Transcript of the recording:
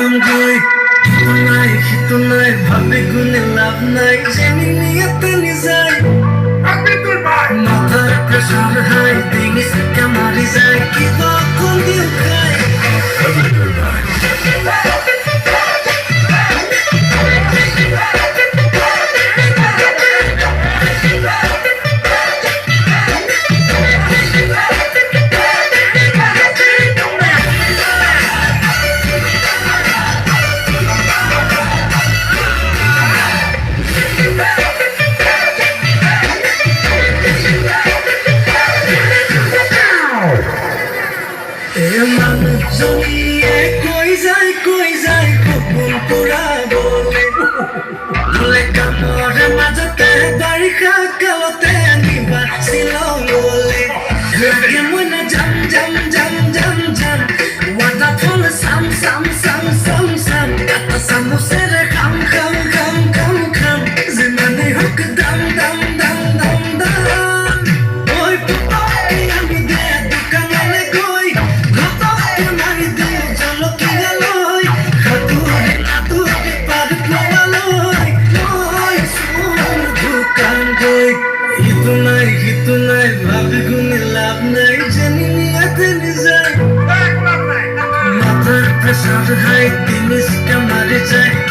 কই হিতো নাই ভাবে গুনে লাভ নাই জেনে নিয়তে নিজাই মাথার প্রেশার হাই দিনিস কামারি যায় কি কোন দিন খাই জমিয়ে কই যায় কখন তোরা বলে কামরে মাজতে বারিখা কালতে নিবা শিলং বলে লাগে মনে জাম জাম জাম জাম জাম ওয়াটা ফল সাম সাম সাম সাম সাম কাটা সামোসের খাম খাম খাম খাম খাম জিমানে হোক দাম দাম দাম দাম দাম ওই পুতাকে আমি দে দোকানে গই ঘটকে মারি দে চলো কি গলই খাতুরে নাতুরে পাদক লওয়ালই ওই সুন দোকান গই হিতো নাই ভাবে গুনে লাভ নাই জানি নিয়াতে নিজাই মাথার প্রেশার হাই দিনিস কামারে যায়